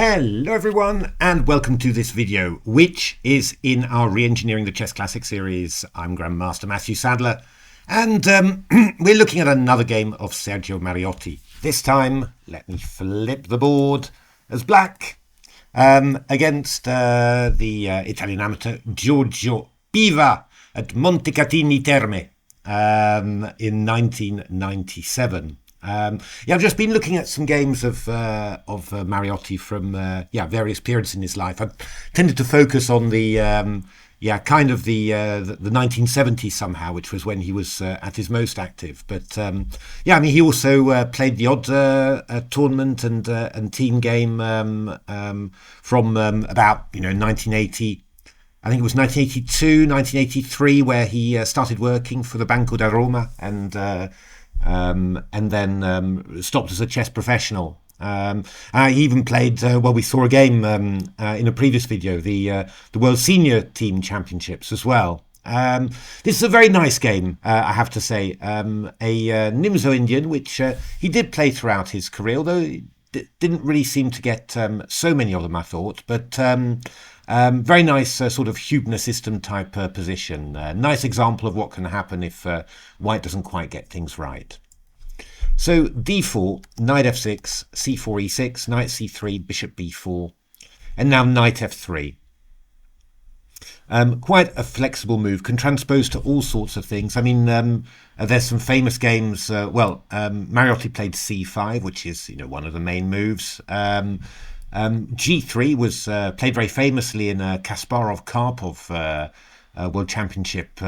Hello everyone and welcome to this video, which is in our Reengineering the Chess Classic series. I'm Grandmaster Matthew Sadler and we're looking at another game of Sergio Mariotti. This time, let me flip the board as black against the Italian amateur Giorgio Piva at Montecatini Terme in 1997. I've just been looking at some games of Mariotti from various periods in his life. I tended to focus on the 1970s somehow, which was when he was at his most active. But he also played the odd tournament and team game from about 1980. I think it was 1982, 1983, where he started working for the Banco da Roma and then stopped as a chess professional. He even played, we saw a game in a previous video, the World Senior Team Championships as well. This is a very nice game, I have to say. A Nimzo-Indian, which he did play throughout his career, although he didn't really seem to get so many of them, I thought. But very nice sort of Hubner system type position. Nice example of what can happen if white doesn't quite get things right. So d4, knight f6, c4, e6, knight c3, bishop b4, and now knight f3. Quite a flexible move, can transpose to all sorts of things. I mean, there's some famous games. Mariotti played c5, which is one of the main moves. G3 was played very famously in a Kasparov-Karpov World Championship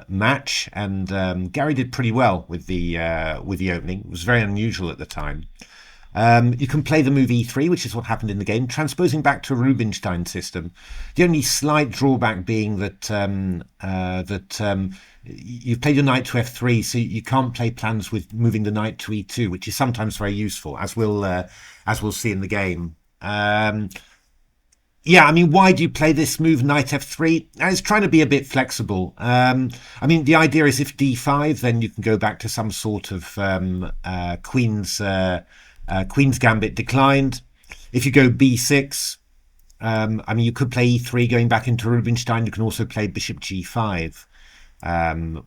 match, and Gary did pretty well with the opening. It was very unusual at the time. You can play the move e3, which is what happened in the game, transposing back to a Rubinstein system. The only slight drawback being that you've played your knight to f3, so you can't play plans with moving the knight to e2, which is sometimes very useful, as we'll see in the game. Why do you play this move, knight f3? It's trying to be a bit flexible. The idea is if d5, then you can go back to some sort of queen's gambit declined. If you go b6, you could play e3 going back into Rubinstein. You can also play bishop g5.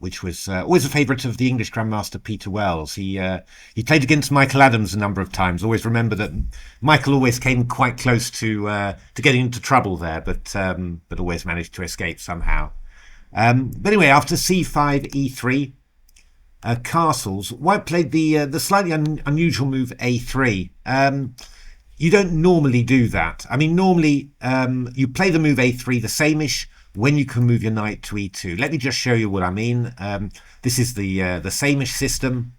Which was always a favourite of the English grandmaster Peter Wells. He played against Michael Adams a number of times. Always remember that Michael always came quite close to getting into trouble there, but always managed to escape somehow. But anyway, after c5, e3, castles, white played the slightly unusual move a3. You don't normally do that. Normally you play the move a3 the same-ish when you can move your knight to e2. Let me just show you what I mean. This is the same-ish system.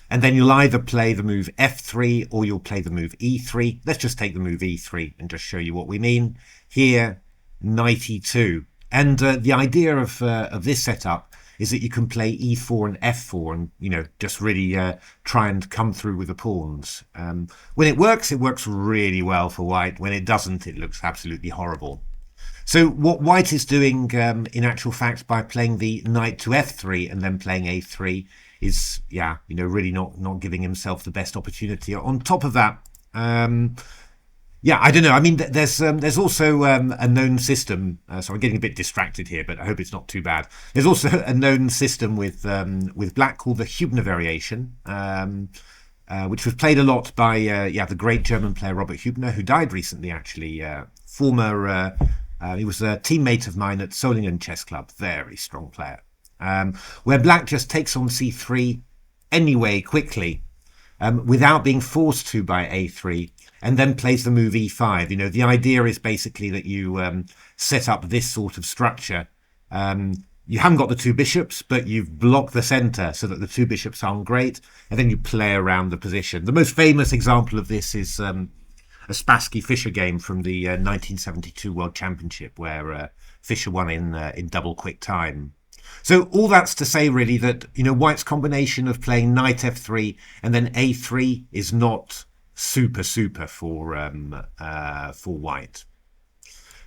And then you'll either play the move f3 or you'll play the move e3. Let's just take the move e3 and just show you what we mean. Here, knight e2. And the idea of this setup is that you can play e4 and f4 and, just really try and come through with the pawns. When it works really well for white. When it doesn't, it looks absolutely horrible. So what white is doing, in actual fact, by playing the knight to f3 and then playing a3 is, really not giving himself the best opportunity. On top of that, I don't know. There's also a known system. So I'm getting a bit distracted here, but I hope it's not too bad. There's also a known system with black called the Hubner variation, which was played a lot by the great German player Robert Hubner, who died recently, actually. He was a teammate of mine at Solingen Chess Club. Very strong player. Where black just takes on c3 anyway, quickly, without being forced to by a3, and then plays the move e5. The idea is basically that you set up this sort of structure. You haven't got the two bishops, but you've blocked the center so that the two bishops aren't great, and then you play around the position. The most famous example of this is a Spassky-Fischer game from the 1972 World Championship, where Fischer won in double quick time. So all that's to say, really, that white's combination of playing knight f3 and then a3 is not super for white.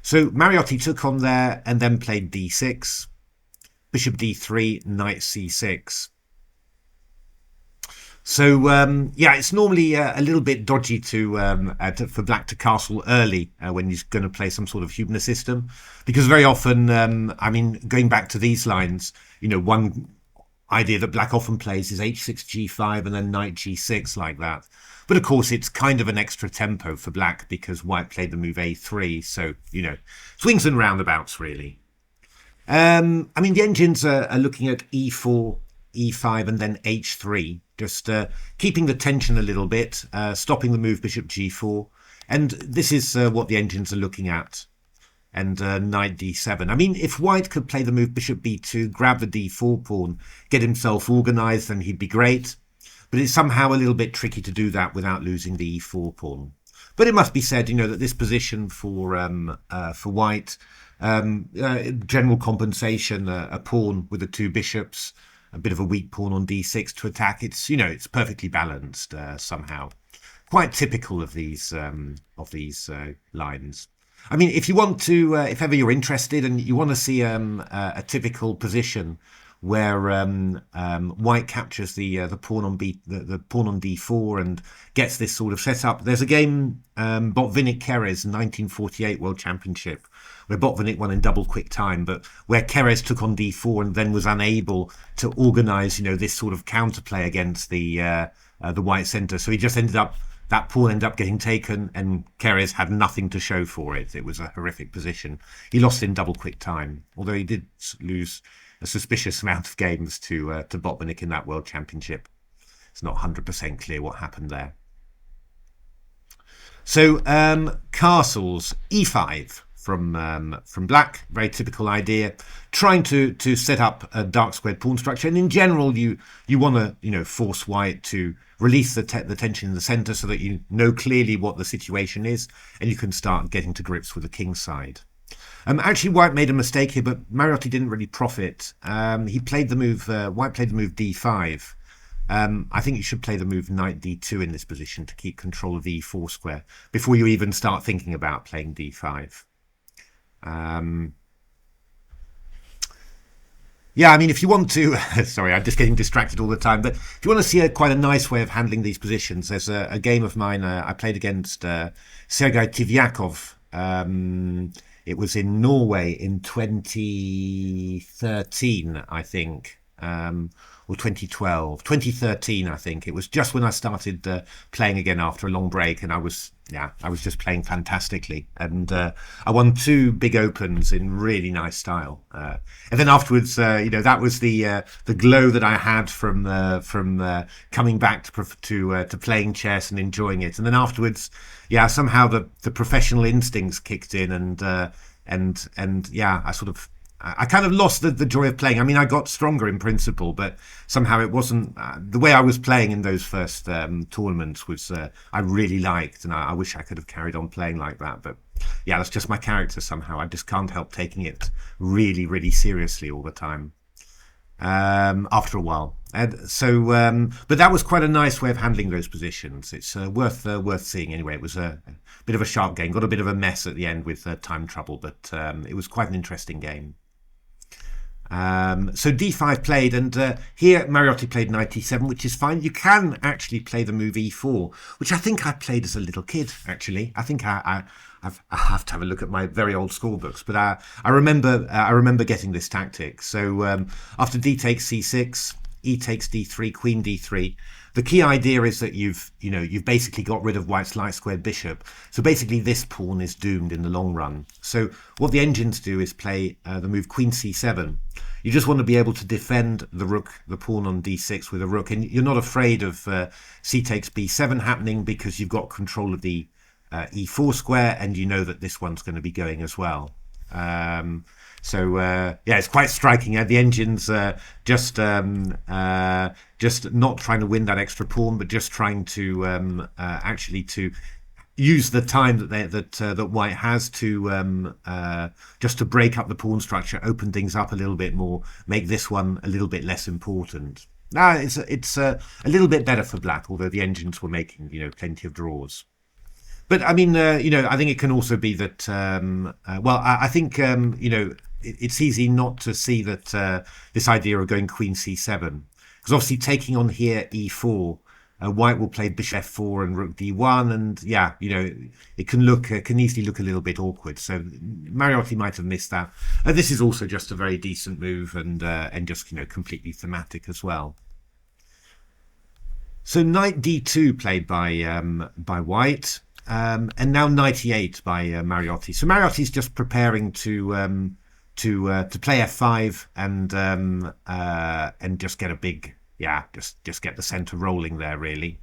So Mariotti took on there and then played d6, bishop d3, knight c6. So yeah, it's normally a little bit dodgy for black to castle early when he's going to play some sort of Hubner system, because very often, I mean, going back to these lines, one idea that black often plays is h6 g5 and then knight g6 like that. But of course, it's kind of an extra tempo for black because white played the move a3, so swings and roundabouts really. I mean, the engines are looking at e4, e5, and then h3, just keeping the tension a little bit, stopping the move bishop g4. And this is what the engines are looking at. And knight d7. I mean, if white could play the move bishop b2, grab the d4 pawn, get himself organized, then he'd be great. But it's somehow a little bit tricky to do that without losing the e4 pawn. But it must be said, that this position for white, general compensation, a pawn with the two bishops, a bit of a weak pawn on d6 to attack. It's perfectly balanced somehow. Quite typical of these lines. I mean, if you want to, if ever you're interested and you want to see a typical position where white captures the pawn on the pawn on d4 and gets this sort of setup, there's a game, Botvinnik-Keres 1948 World Championship, where Botvinnik won in double quick time, but where Keres took on d4 and then was unable to organize, this sort of counterplay against the white center. So he just that pawn ended up getting taken, and Keres had nothing to show for it. It was a horrific position. He lost in double quick time, although he did lose a suspicious amount of games to Botvinnik in that World Championship. It's not 100% clear what happened there. So castles, e5 from black, very typical idea, trying to set up a dark squared pawn structure. And in general, you want to force white to release the tension in the center so that you know clearly what the situation is, and you can start getting to grips with the king side. Actually, white made a mistake here, but Mariotti didn't really profit. He played the move. White played the move d5. I think you should play the move knight d2 in this position to keep control of the e4 square before you even start thinking about playing d5. Yeah, I mean, if you want to, sorry, I'm just getting distracted all the time, but if you want to see quite a nice way of handling these positions, there's a game of mine I played against Sergei Tivyakov. It was in Norway in 2013, I think, or 2012, 2013, I think. It was just when I started playing again after a long break, and I was just playing fantastically, and I won 2 big opens in really nice style. And then afterwards, that was the glow that I had from coming back to playing chess and enjoying it. And then afterwards, somehow the professional instincts kicked in, and I kind of lost the joy of playing. I mean, I got stronger in principle, but somehow it wasn't the way I was playing in those first tournaments was I really liked, and I wish I could have carried on playing like that. But yeah, that's just my character somehow. I just can't help taking it really, really seriously all the time. After a while, and so but that was quite a nice way of handling those positions. It's worth seeing anyway. It was a bit of a sharp game, got a bit of a mess at the end with time trouble, but it was quite an interesting game. So d5 played, and here Mariotti played knight e7, which is fine. You can actually play the move e4, which I think I played as a little kid, actually. I think I have to have a look at my very old school books, but I remember getting this tactic. So after d takes c6, e takes d3, queen d3. The key idea is that you've basically got rid of white's light squared bishop. So basically this pawn is doomed in the long run. So what the engines do is play the move queen c7. You just want to be able to defend the rook, the pawn on d6 with a rook, and you're not afraid of c takes b7 happening because you've got control of the e4 square, and you know that this one's going to be going as well. It's quite striking. The engines just not trying to win that extra pawn, but just trying to actually to use the time that white has to just to break up the pawn structure, open things up a little bit more, make this one a little bit less important. Now it's a little bit better for black, although the engines were making plenty of draws. But I mean, I think it can also be that. I think it's easy not to see that this idea of going queen c7, because obviously taking on here e4 White will play bishop f4 and rook d1, and yeah, it can easily look a little bit awkward. So Mariotti might have missed that. This is also just a very decent move, and just completely thematic as well. So knight d2 played by White, and now knight e8 by Mariotti. So Mariotti's just preparing to play f5 and just get a big, just get the center rolling there, really.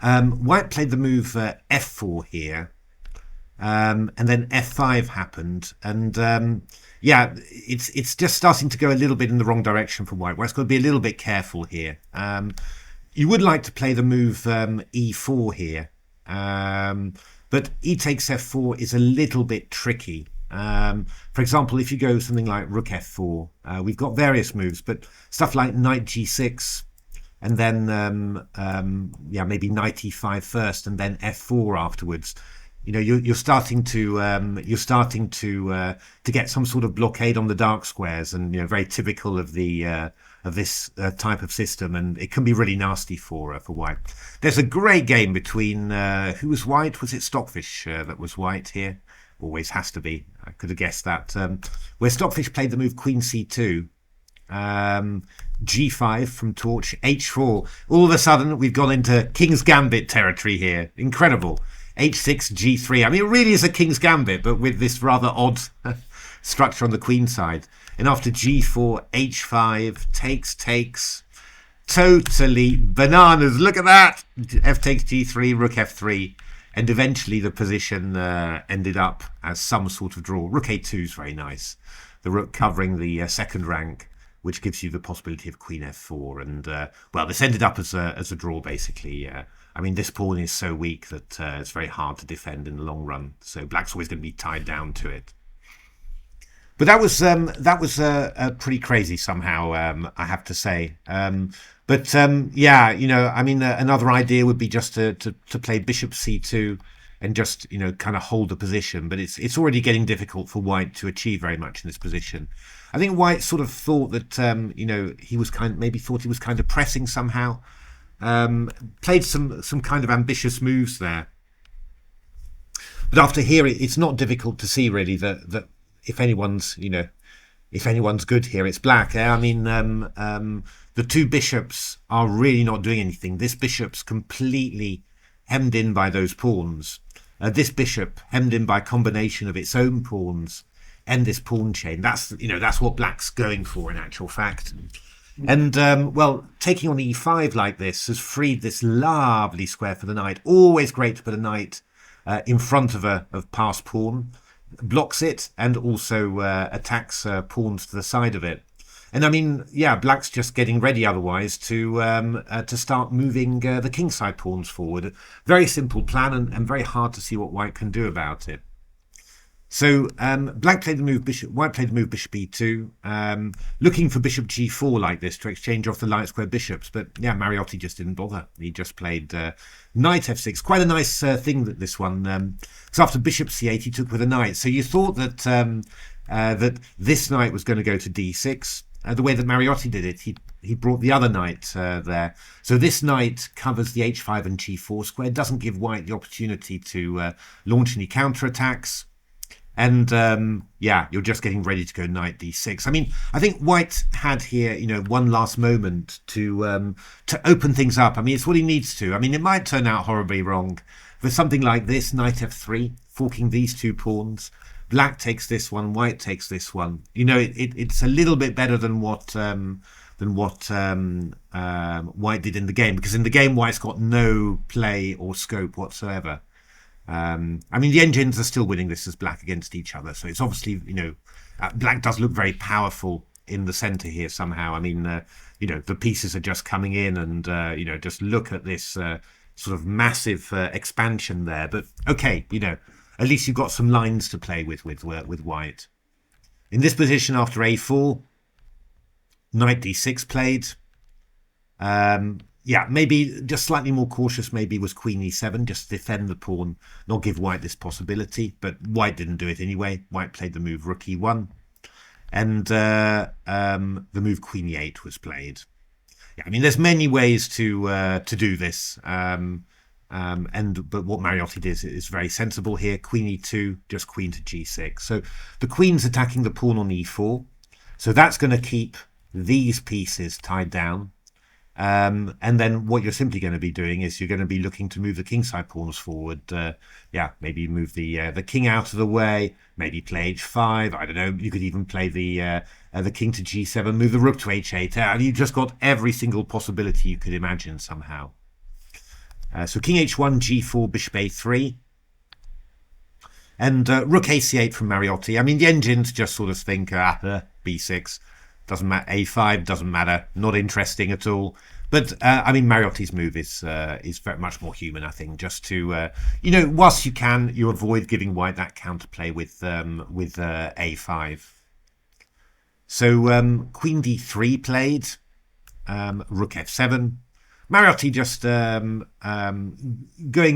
White played the move f4 here, and then f5 happened, and it's just starting to go a little bit in the wrong direction for White. White's got to be a little bit careful here. You would like to play the move e4 here, but e takes f4 is a little bit tricky. For example, if you go something like rook f4, we've got various moves, but stuff like knight g6, and then maybe knight e5 first, and then f4 afterwards. You're starting to get some sort of blockade on the dark squares, and very typical of this type of system, and it can be really nasty for White. There's a great game between who was White? Was it Stockfish that was White here? Always has to be. I could have guessed that. Where Stockfish played the move Queen c2, g5 from Torch, h4. All of a sudden, we've gone into King's Gambit territory here. Incredible. h6, g3. I mean, it really is a King's Gambit, but with this rather odd structure on the Queen side. And after g4, h5, takes. Totally bananas. Look at that. F takes g3, rook f3. And eventually the position ended up as some sort of draw. Rook a2 is very nice. The rook covering the second rank, which gives you the possibility of queen f4. And, well, this ended up as a draw, basically. I mean, this pawn is so weak that it's very hard to defend in the long run. So black's always going to be tied down to it. But that was pretty crazy somehow, I have to say. But I mean, another idea would be just to play bishop c2 and just kind of hold the position. But it's already getting difficult for White to achieve very much in this position. I think White sort of thought that he was maybe thought he was kind of pressing somehow. Played some kind of ambitious moves there. But after here, it's not difficult to see really that if anyone's good here, it's black. I mean, the two bishops are really not doing anything. This bishop's completely hemmed in by those pawns. This bishop hemmed in by a combination of its own pawns and this pawn chain. That's what black's going for in actual fact. And well, taking on e5 like this has freed this lovely square for the knight. Always great to put a knight in front of a passed pawn. Blocks it and also attacks pawns to the side of it. And I mean, yeah, black's just getting ready otherwise to start moving the kingside pawns forward. Very simple plan and very hard to see what White can do about it. So black played the move bishop. White played the move bishop e2, looking for bishop g4 like this to exchange off the light square bishops. But yeah, Mariotti just didn't bother. He just played knight f6. Quite a nice thing that this one. Because after bishop c8, he took with a knight. So you thought that that this knight was going to go to d6. The way that Mariotti did it, he brought the other knight there. So this knight covers the h5 and g4 square. Doesn't give White the opportunity to launch any counterattacks. And yeah, you're just getting ready to go knight d6. I mean, I think White had here, one last moment to open things up. I mean, it's what he needs to. I mean, it might turn out horribly wrong. For something like this, knight f3, forking these two pawns. Black takes this one, White takes this one. It's a little bit better than what White did in the game, because in the game White's got no play or scope whatsoever. I mean, the engines are still winning this as black against each other, so it's obviously black does look very powerful in the center here somehow. I mean, the pieces are just coming in, and just look at this sort of massive expansion there. But okay, at least you've got some lines to play with White. In this position, after a4, knight d6 played. Yeah, maybe just slightly more cautious maybe was queen e7, just defend the pawn, not give White this possibility. But White didn't do it anyway. White played the move rook e1. And the move queen e8 was played. Yeah, I mean, there's many ways to do this. But what Mariotti did is very sensible here. Queen e2, just queen to g6. So the queen's attacking the pawn on e4. So that's going to keep these pieces tied down. And then what you're simply going to be doing is you're going to be looking to move the kingside pawns forward. Yeah, maybe move the king out of the way. Maybe play h5. I don't know. You could even play the king to g7. Move the rook to h8. You've just got every single possibility you could imagine somehow. So king h1, g4, bishop a3. And rook ac8 from Mariotti. I mean, the engines just sort of think, b6. Doesn't matter. A5 doesn't matter. Not interesting at all. But I mean, Mariotti's move is very much more human. I think just to whilst you can, you avoid giving white that counterplay with A5. So Queen D3 played. Rook F7. Mariotti just going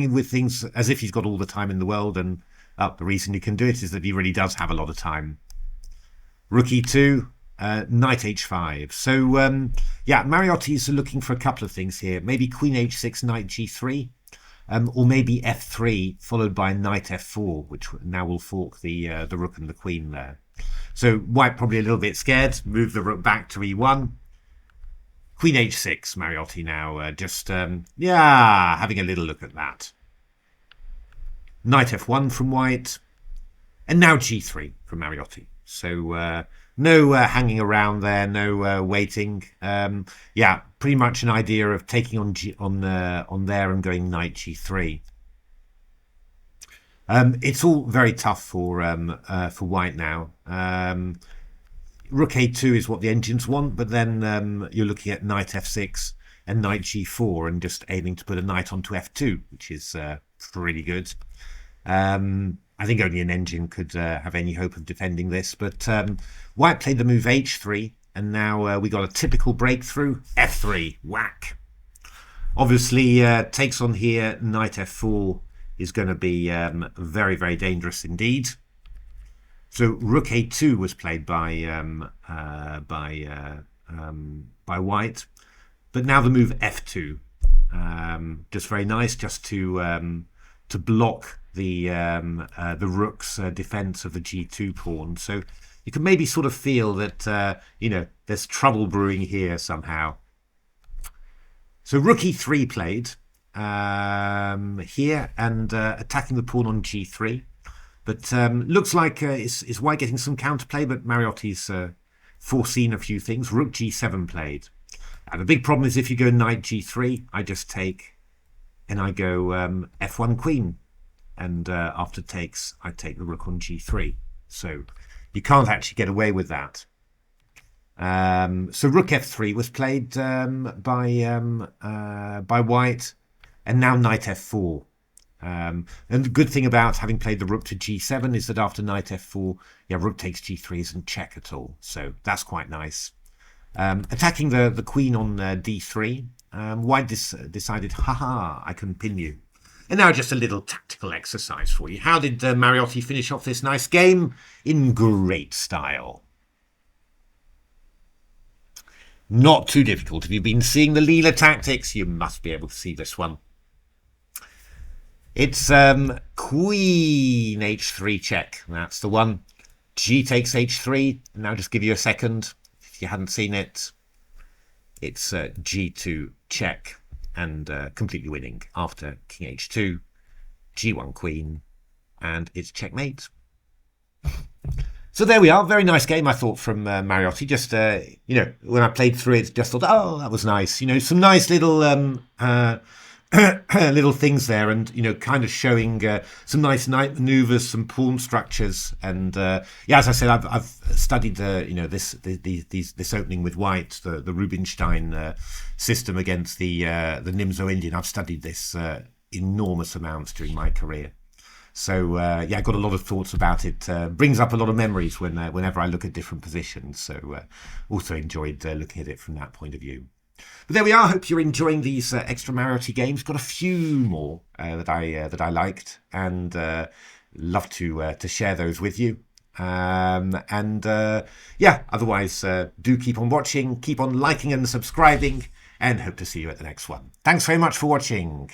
in with things as if he's got all the time in the world, and the reason he can do it is that he really does have a lot of time. Rook E2. Knight h5. So yeah, Mariotti's looking for a couple of things here. Maybe queen h6, knight g3, or maybe f3 followed by knight f4, which now will fork the rook and the queen there. So white probably a little bit scared. Move the rook back to e1. Queen h6. Mariotti now just yeah, having a little look at that. Knight f1 from white, and now g3 from Mariotti. So no hanging around there, no waiting. Yeah, pretty much an idea of taking on there and going knight g3. It's all very tough for white now. Rook a2 is what the engines want, but then you're looking at knight f6 and knight g4 and just aiming to put a knight onto f2, which is pretty good. I think only an engine could have any hope of defending this, but white played the move h3, and now we got a typical breakthrough. f3, whack. Obviously, takes on here, knight f4 is going to be very, very dangerous indeed. So rook a2 was played by white, but now the move f2, just very nice, just to block the rook's defense of the g2 pawn. So you can maybe sort of feel that there's trouble brewing here somehow. So rook e3 played here, and attacking the pawn on g3. But looks like is white getting some counterplay, but Mariotti's foreseen a few things. Rook g7 played. The big problem is if you go knight g3, I just take, and I go f1 queen. And after takes, I take the rook on g3. So you can't actually get away with that. So rook f3 was played by white, and now knight f4. And the good thing about having played the rook to g7 is that after knight f4, yeah, rook takes g3 isn't check at all. So that's quite nice. Attacking the queen on d3, white decided, haha, I can pin you. And now just a little tactical exercise for you. How did Mariotti finish off this nice game? In great style. Not too difficult. If you've been seeing the Leela tactics, you must be able to see this one. It's queen h3 check. That's the one. G takes h3. Now just give you a second. If you hadn't seen it, it's g2 check. And completely winning after king h2, g1 queen, and it's checkmate. So there we are. Very nice game, I thought, from Mariotti. Just when I played through it, just thought, oh, that was nice. Some nice little little things there, and kind of showing some nice knight maneuvers, some pawn structures, and yeah, as I said, I've studied this opening with white, the Rubinstein system against the Nimzo-Indian. I've studied this enormous amounts during my career, so yeah, I got a lot of thoughts about it. Brings up a lot of memories whenever I look at different positions. So also enjoyed looking at it from that point of view. But there we are. I hope you're enjoying these extra Mariotti games. Got a few more that I liked, and love to share those with you. Yeah, otherwise do keep on watching, keep on liking and subscribing, and hope to see you at the next one. Thanks very much for watching.